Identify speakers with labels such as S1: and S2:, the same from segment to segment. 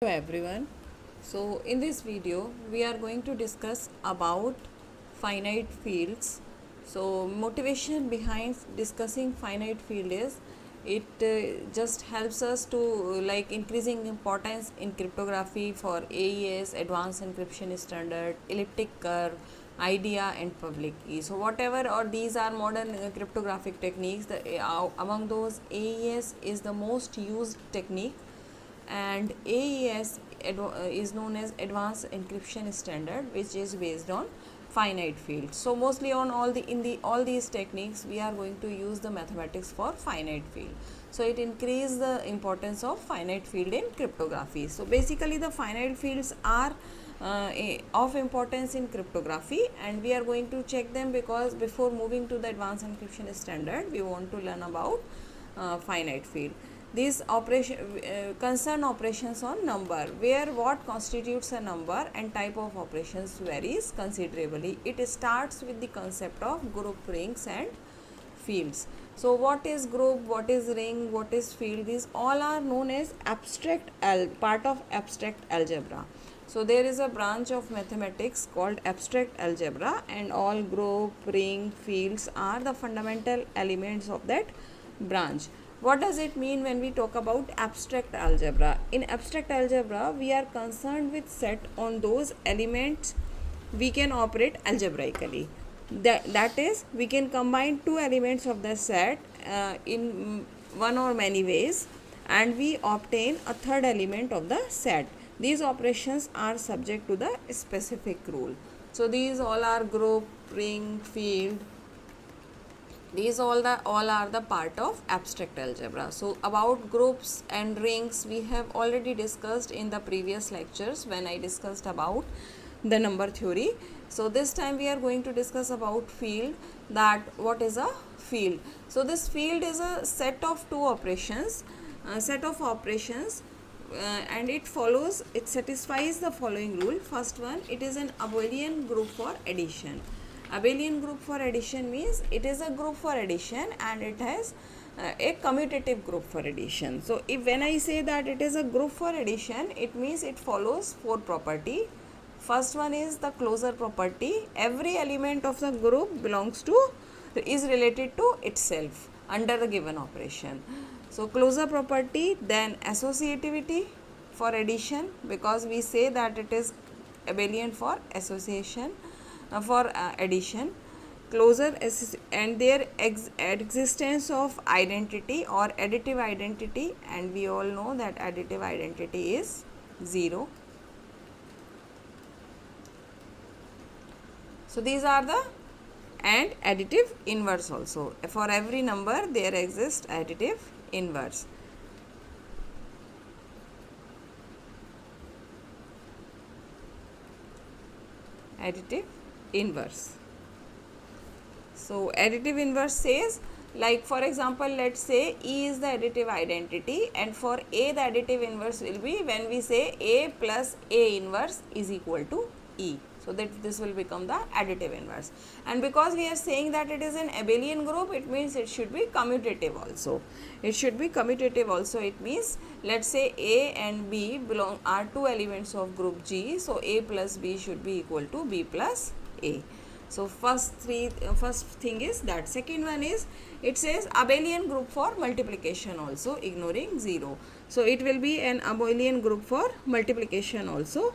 S1: Hello everyone. So in this video we are going to discuss about finite fields. So motivation behind discussing finite field is it just helps us to increasing importance in cryptography for AES, advanced encryption standard, elliptic curve, IDEA and public key. So whatever or these are modern cryptographic techniques. Among those, AES is the most used technique, and AES is known as Advanced Encryption Standard, which is based on finite field. So mostly on all these techniques we are going to use the mathematics for finite field. So it increases the importance of finite field in cryptography. So basically the finite fields are of importance in cryptography, and we are going to check them because before moving to the advanced encryption standard we want to learn about finite field. These concern operations on number, where what constitutes a number and type of operations varies considerably. It starts with the concept of group, rings and fields. So what is group, what is ring, what is field? These all are known as part of abstract algebra. So there is a branch of mathematics called abstract algebra, and all group, ring, fields are the fundamental elements of that branch. What does it mean when we talk about abstract algebra? In abstract algebra, we are concerned with set on those elements we can operate algebraically. That is, we can combine two elements of the set in one or many ways, and we obtain a third element of the set. These operations are subject to the specific rule. So these all are group, ring, field. These all are the part of abstract algebra. So about groups and rings we have already discussed in the previous lectures when I discussed about the number theory. So this time we are going to discuss about field, that what is a field. So this field is a set of operations and it satisfies the following rule. First one, it is an abelian group for addition. Abelian group for addition means it is a group for addition and it has a commutative group for addition. So when I say that it is a group for addition, it means it follows four property. First one is the closure property. Every element of the group is related to itself under the given operation. So closure property, then associativity for addition, because we say that it is abelian for association, for addition, closure, and their existence of identity or additive identity, and we all know that additive identity is 0. So these are the, and additive inverse also. For every number there exists additive inverse. Additive inverse. So additive inverse says, like for example, let's say E is the additive identity, and for A the additive inverse will be when we say A plus A inverse is equal to E. So that this will become the additive inverse. And because we are saying that it is an abelian group, it means it should be commutative also. It means, let's say A and B are two elements of group G. So A plus B should be equal to B plus A. So first thing is that. Second one is, it says abelian group for multiplication also, ignoring 0. So it will be an abelian group for multiplication also.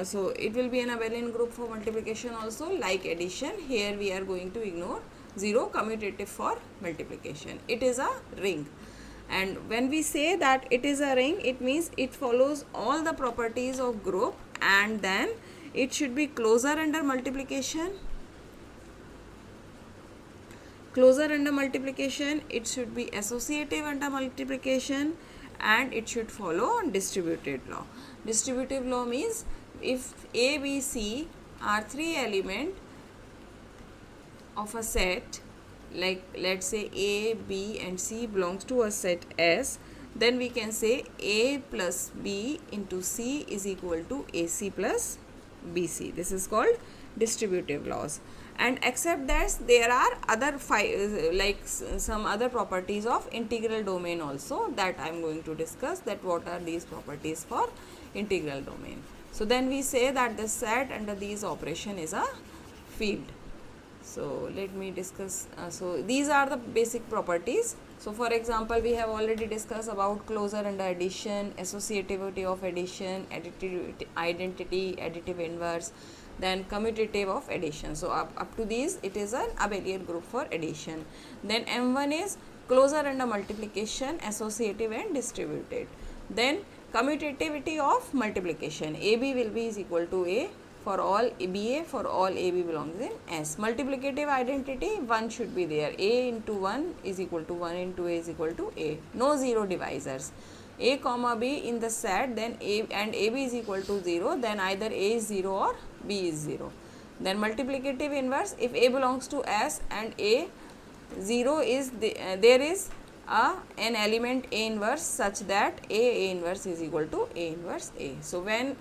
S1: So it will be an abelian group for multiplication also, like addition. Here we are going to ignore 0, commutative for multiplication. It is a ring, and when we say that it is a ring, it means it follows all the properties of group, and then it should be closure under multiplication. It should be associative under multiplication, and it should follow distributive law. Distributive law means if A, B, C are three elements of a set, like let's say A, B and C belongs to a set S, then we can say A plus B into C is equal to AC plus BC. This is called distributive laws. and except that there are other like some other properties of integral domain also, that I am going to discuss, that what are these properties for integral domain. So then we say that the set under these operation is a field. So let me discuss. So these are the basic properties. So for example, we have already discussed about closure under addition, associativity of addition, additivity, identity, additive inverse, then commutative of addition. So up to these it is an abelian group for addition. Then M1 is closure under multiplication, associative and distributed. Then commutativity of multiplication, AB will be is equal to A for all BA, for all AB belongs in S. Multiplicative identity, 1 should be there. A into 1 is equal to 1 into A is equal to A. No zero divisors. A comma B in the set, then A and AB is equal to 0, then either A is 0 or B is 0. Then multiplicative inverse, if A belongs to S and A 0 is there is an element A inverse such that A inverse is equal to A inverse A. So when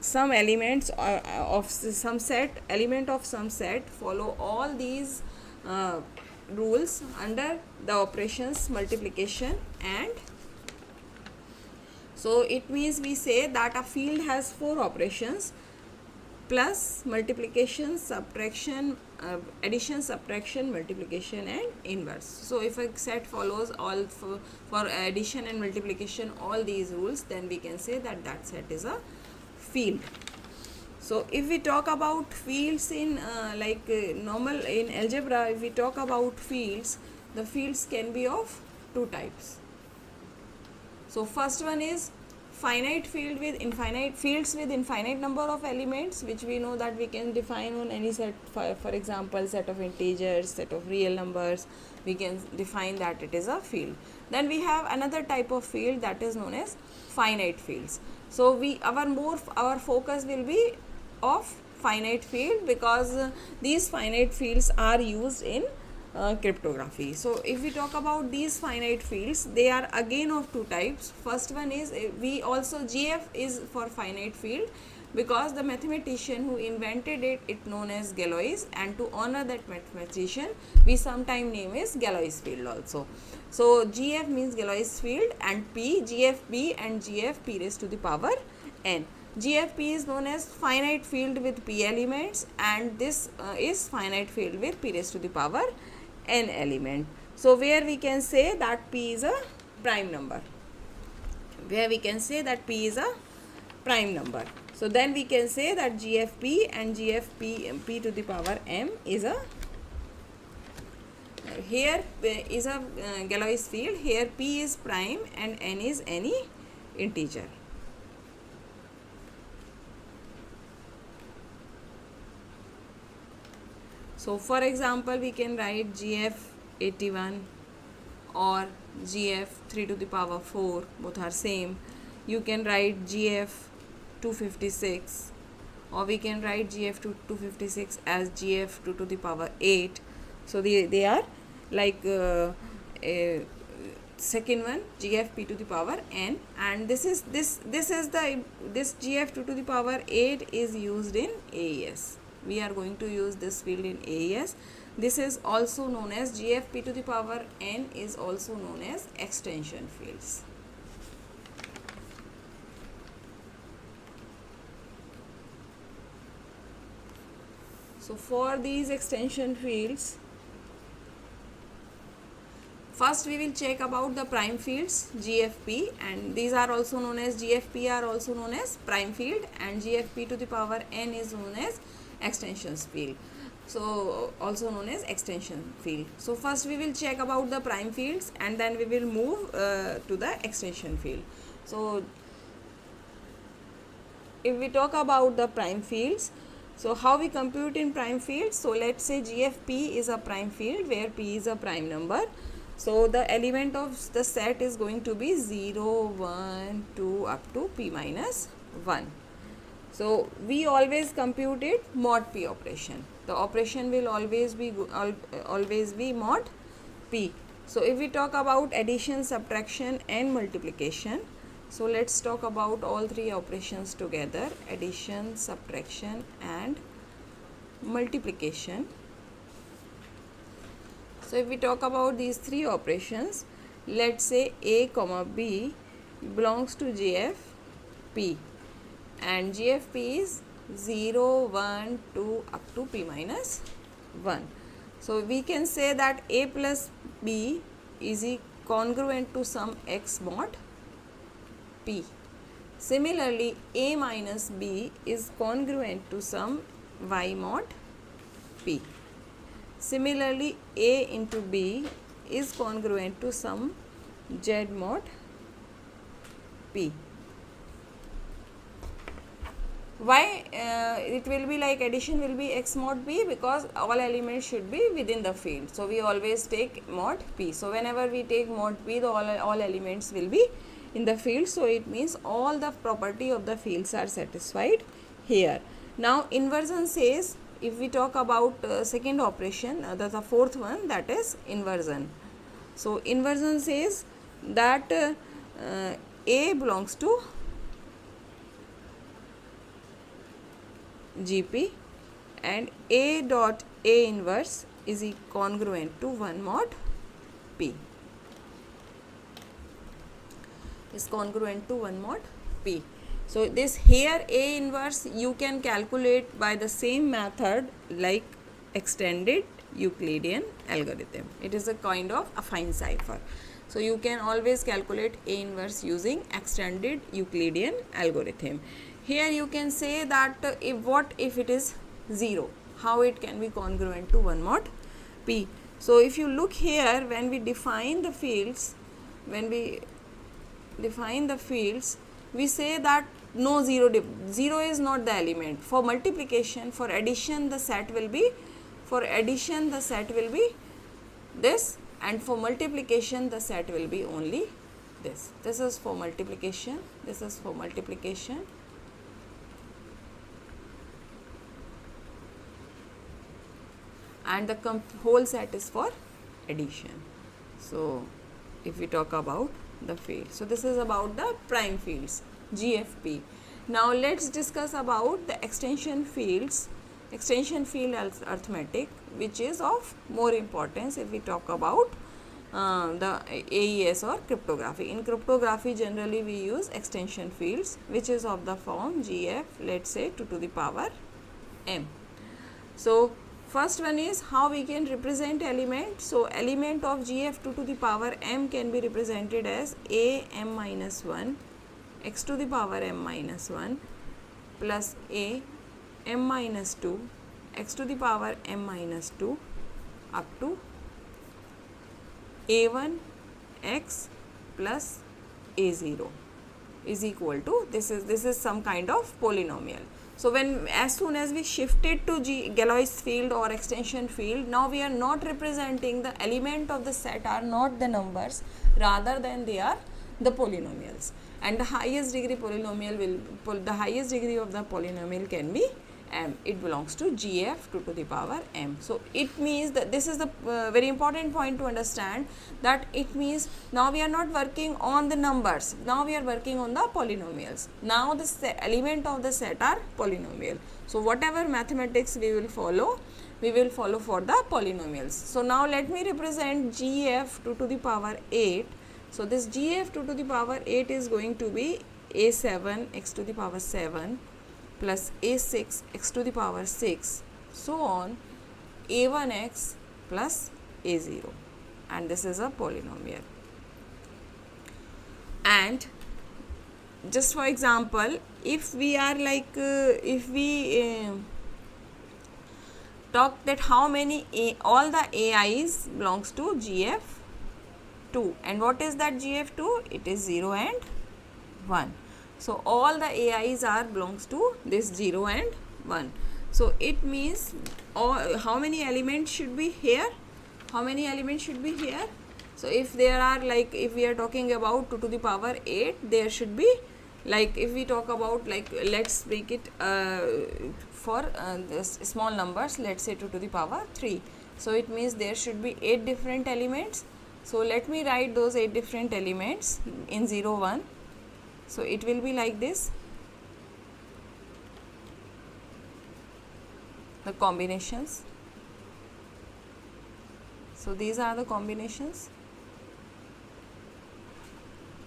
S1: some elements of some set, element of some set follow all these rules under the operations multiplication, and so it means we say that a field has 4 operations: plus, multiplication, subtraction, addition, subtraction, multiplication and inverse. So if a set follows all for addition and multiplication all these rules, then we can say that that set is a field. So if we talk about fields in normal in algebra, if we talk about fields, the fields can be of 2 types. So first one is finite field with infinite, fields with infinite number of elements, which we know that we can define on any set. For example, set of integers, set of real numbers, we can define that it is a field. Then we have another type of field that is known as finite fields. So our focus will be of finite field, because these finite fields are used in cryptography. So if we talk about these finite fields, they are again of 2 types. First one is GF is for finite field, because the mathematician who invented it known as Galois, and to honor that mathematician we sometime name is Galois field also. So GF means Galois field, and P, GFB and GFP raised to the power n. GFP is known as finite field with P elements, and this is finite field with P raised to the power n element. So where we can say that P is a prime number, so then we can say that GFP and GFP P to the power m is a, here is a Galois field, here P is prime and n is any integer. So for example, we can write GF81 or GF3 to the power 4, both are same. You can write GF256, or we can write GF256 as GF2 to the power 8. So they are like second one GFP to the power n, and this GF2 to the power 8 is used in AES. We are going to use this field in AES. This is also known as GFP to the power n, is also known as extension fields. So for these extension fields, first we will check about the prime fields GFP, and these are also known as GFP are also known as prime field, and GFP to the power n is known as extensions field, so also known as extension field. So first we will check about the prime fields, and then we will move to the extension field. So if we talk about the prime fields, so how we compute in prime fields? So let's say GFP is a prime field where P is a prime number. So the element of the set is going to be 0, 1, 2 up to P minus 1. So we always compute it mod P operation. The operation will always be mod P. So if we talk about addition, subtraction and multiplication, so let's talk about all 3 operations together: addition, subtraction and multiplication. So if we talk about these three operations, let's say a comma b belongs to GFP, and GFP is 0, 1, 2 up to p minus 1. So we can say that a plus b is congruent to some x mod p. Similarly, a minus b is congruent to some y mod p. Similarly, a into b is congruent to some z mod p. Why it will be like addition will be x mod p? Because all elements should be within the field. So we always take mod p. So whenever we take mod p, the all elements will be in the field. So it means all the property of the fields are satisfied here. Now inversion says, if we talk about second operation, the fourth one, that is inversion. So inversion says that a belongs to GP and a dot a inverse is congruent to 1 mod p, is congruent to 1 mod p. So this here a inverse you can calculate by the same method like extended Euclidean algorithm. It is a kind of affine cipher. So you can always calculate a inverse using extended Euclidean algorithm. Here you can say that if it is 0, how it can be congruent to 1 mod p. So if you look here, when we define the fields, we say that no 0 is not the element. For multiplication, for addition the set will be this, and for multiplication the set will be only this. This is for multiplication, this is for multiplication, and the whole set is for addition. So if we talk about the field, so this is about the prime fields, GFP. Now let's discuss about the extension fields, extension field arithmetic, which is of more importance if we talk about the AES or cryptography. In cryptography generally we use extension fields, which is of the form GF, let's say 2 to the power m. So first one is how we can represent element. So element of GF 2 to the power m can be represented as a m minus 1 x to the power m minus 1 plus a m minus 2 x to the power m minus 2 up to a1 x plus a0 is equal to, this is some kind of polynomial. So when as soon as we shifted to Galois field or extension field, now we are not representing the element of the set are not the numbers, rather than they are the polynomials, and the highest degree polynomial the highest degree of the polynomial can be m. It belongs to GF 2 to the power m. So it means that this is the very important point to understand, that it means now we are not working on the numbers, now we are working on the polynomials. Now the element of the set are polynomial. So whatever mathematics we will follow for the polynomials. So now let me represent GF 2 to the power 8. So this GF 2 to the power 8 is going to be a7 x to the power 7 plus a6 x to the power 6, so on, a1x plus a0, and this is a polynomial. And just for example, if we are like if we talk that how many all the AIs belongs to GF2, and what is that GF2? It is 0 and 1. So all the AIs are belongs to this 0 and 1. So it means how many elements should be here? How many elements should be here? So if there are like, if we are talking about 2 to the power 8, there should be like, if we talk about like, let's make it for this small numbers, let's say 2 to the power 3. So it means there should be 8 different elements. So let me write those 8 different elements in 0, 1. So it will be like this. combinations. So these are the combinations.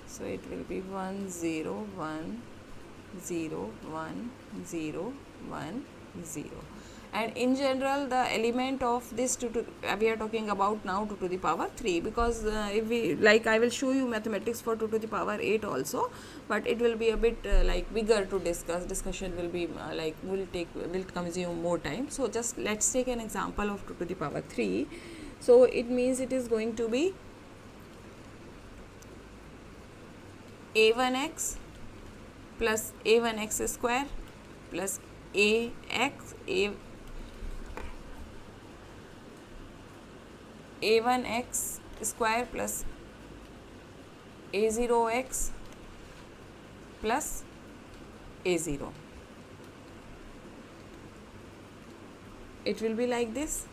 S1: So it will be 1 0 1 0 1 0 1 0. And in general, the element of this we are talking about now 2 to the power 3, because if we like, I will show you mathematics for 2 to the power 8 also, but it will be a bit like bigger to discuss. Discussion will be will consume more time. So just let's take an example of 2 to the power 3. So it means it is going to be a1x plus a1x square plus a1x square plus a0x plus a0. It will be like this.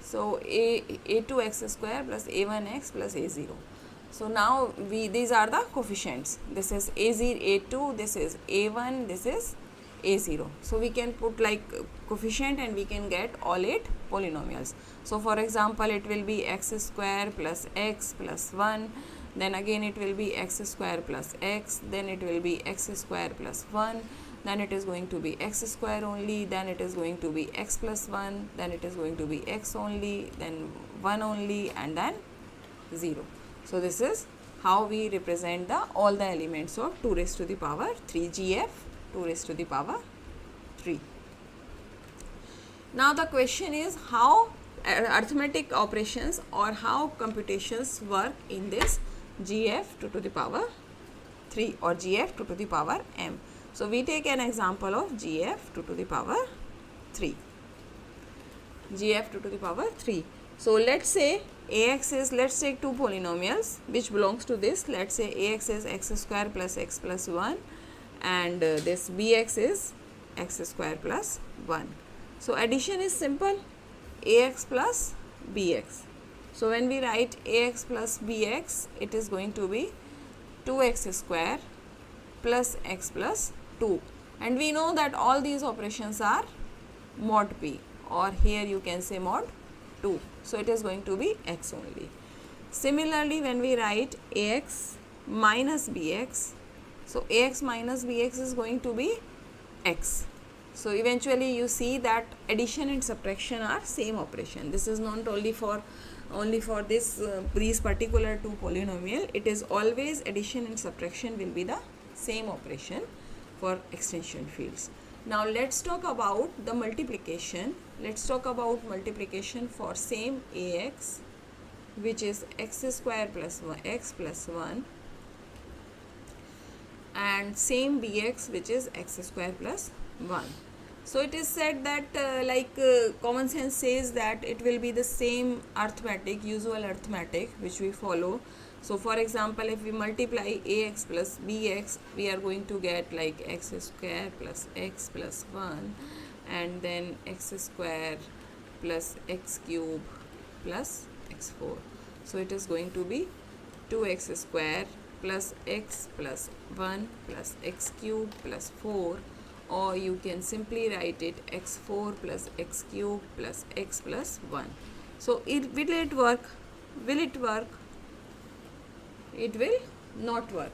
S1: So a2x square plus a1x plus a0. So now these are the coefficients. This is a0, a2, this is a1, this is a0. So we can put like coefficient and we can get all 8 polynomials. So for example, it will be x square plus x plus 1, then again it will be x square plus x, then it will be x square plus 1, then it is going to be x square only, then it is going to be x plus 1, then it is going to be x only, then 1 only, and then 0. So this is how we represent all the elements of 2 raised to the power 3 GF 2 raised to the power 3. Now the question is how arithmetic operations or how computations work in this GF 2 to the power 3 or GF 2 to the power m. So we take an example of GF 2 to the power 3. GF 2 to the power 3. So let's say ax is, let's take two polynomials which belongs to this. Let's say ax is x square plus x plus 1 and this bx is x square plus 1. So addition is simple, ax plus bx. So when we write ax plus bx, it is going to be 2x square plus x plus 2, and we know that all these operations are mod p, or here you can say mod 2. So it is going to be x only. Similarly, when we write ax minus bx, so ax minus bx is going to be x. So eventually you see that addition and subtraction are same operation. This is not only for this these particular two polynomial. It is always addition and subtraction will be the same operation for extension fields. Now let's talk about the multiplication. Let's talk about multiplication for same ax, which is x square plus 1 x plus 1, and same bx, which is x square plus 1. So it is said that common sense says that it will be the same arithmetic, usual arithmetic which we follow. So for example, if we multiply ax plus bx, we are going to get like x square plus x plus 1, and then x square plus x cube plus x4. So it is going to be 2x square plus x plus 1 plus x cube plus 4, or you can simply write it x4 plus x cube plus x plus 1. So will it work? Will it work? It will not work,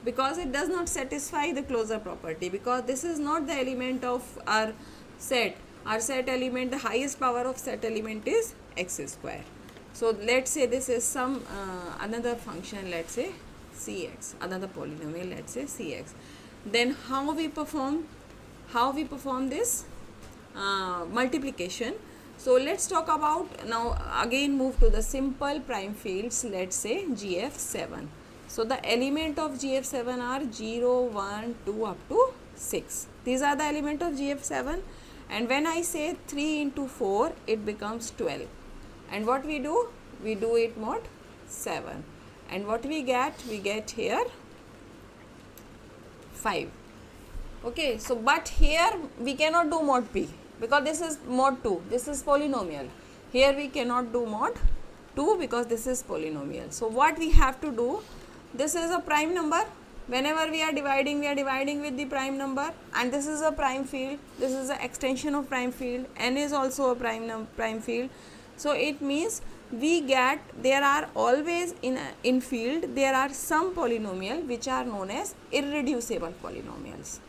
S1: because it does not satisfy the closure property, because this is not the element of our set. Our set element, the highest power of set element is x square. So let's say this is some another function, let's say cx, another polynomial, let's say cx. Then how we perform this multiplication? So let's talk about, now again move to the simple prime fields, let's say GF7. So the element of GF7 are 0, 1, 2 up to 6. These are the element of GF7, and when I say 3 into 4, it becomes 12. And what we do? We do it mod 7. And what we get? We get here 5. Okay, so but here we cannot do mod p, because this is mod 2, this is polynomial. Here we cannot do mod 2 because this is polynomial. So what we have to do, this is a prime number, Whenever we are dividing with the prime number, and this is a prime field, this is the extension of prime field, n is also a prime field. So it means we get, there are always in field there are some polynomial which are known as irreducible polynomials.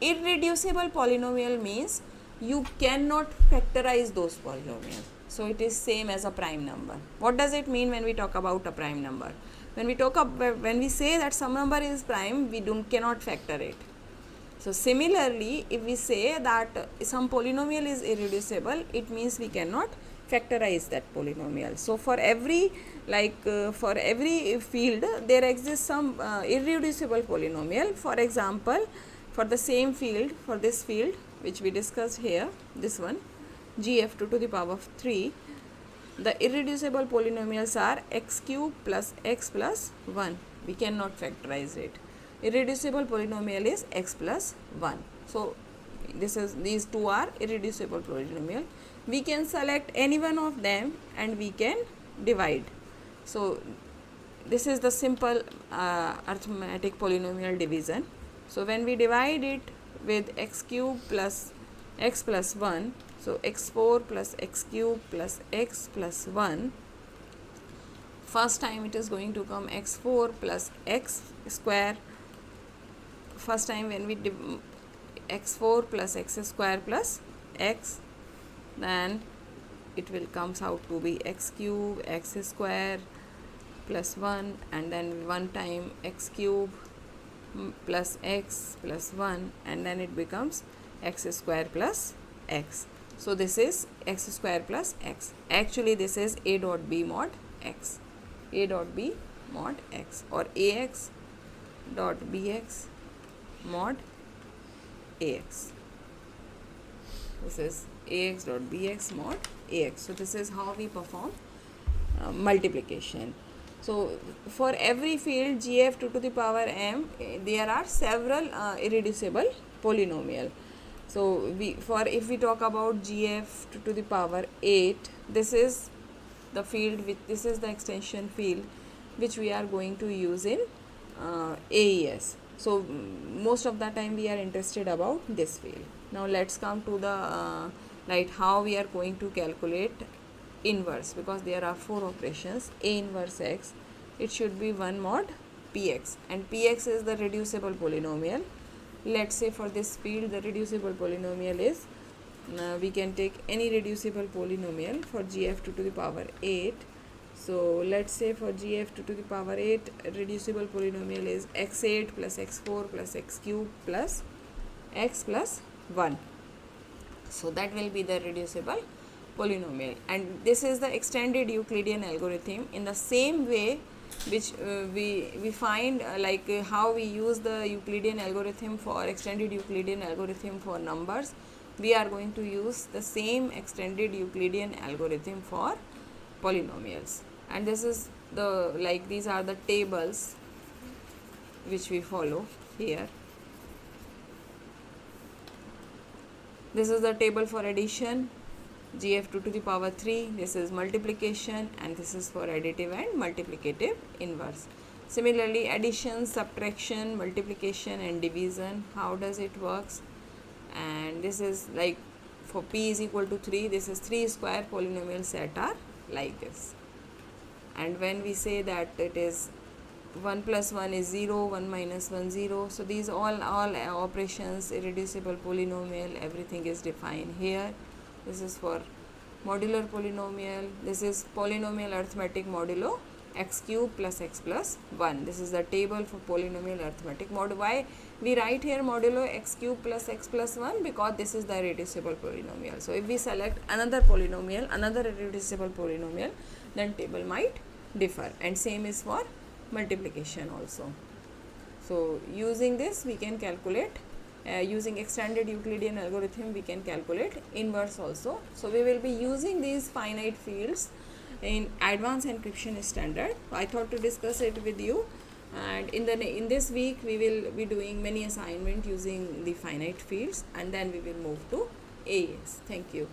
S1: Irreducible polynomial means you cannot factorize those polynomials. So it is same as a prime number. What does it mean when we talk about a prime number? When we say that some number is prime, we cannot factor it. So similarly, if we say that some polynomial is irreducible, it means we cannot factorize that polynomial. So for every field there exists some irreducible polynomial. For example, for the same field, for this field which we discussed here, this one, gf2 to the power of 3, the irreducible polynomials are x cube plus x plus 1. We cannot factorize it. Irreducible polynomial is x plus 1. So these two are irreducible polynomial. We can select any one of them and we can divide. So this is the simple arithmetic polynomial division. So when we divide it with x cube plus x plus 1, so x4 plus x cube plus x plus 1, first time it is going to come x4 plus x square. First time when we x4 plus x square plus x, then it will comes out to be x cube x square plus 1, and then one time x cube plus x plus 1, and then it becomes x square plus x. So this is x square plus x. Actually this is a dot b mod x, a dot b mod x, or ax dot bx mod ax. This is ax dot bx mod ax. So this is how we perform multiplication. So for every field gf2 to the power m, there are several irreducible polynomial. So if we talk about gf2 to the power 8, this is the field this is the extension field which we are going to use in AES. So most of the time we are interested about this field. Now let's come to the how we are going to calculate inverse, because there are 4 operations. A inverse x, it should be 1 mod px, and px is the reducible polynomial. Let's say for this field the reducible polynomial is, we can take any reducible polynomial for gf2 to the power 8. So let's say for gf2 to the power 8, reducible polynomial is x8 plus x4 plus x cube plus x plus 1. So that will be the reducible polynomial, and this is the extended Euclidean algorithm. In the same way which we find how we use the Euclidean algorithm for extended Euclidean algorithm for numbers, we are going to use the same extended Euclidean algorithm for polynomials. And this is the these are the tables which we follow here. This is the table for addition, gf2 to the power 3, this is multiplication, and this is for additive and multiplicative inverse. Similarly, addition, subtraction, multiplication and division, how does it works? And this is for p is equal to 3, this is 3 square polynomial set are like this. And when we say that it is 1 plus 1 is 0, 1 minus 1 0, so these all operations, irreducible polynomial, everything is defined here. This is for modular polynomial, this is polynomial arithmetic modulo x cube plus x plus 1. This is the table for polynomial arithmetic mod. Why we write here modulo x cube plus x plus 1? Because this is the irreducible polynomial. So if we select another polynomial, another irreducible polynomial, then table might differ, and same is for multiplication also. So using this we can calculate, using extended Euclidean algorithm we can calculate inverse also. So we will be using these finite fields in advanced encryption standard. I thought to discuss it with you, and in this week we will be doing many assignment using the finite fields, and then we will move to AES. Thank you.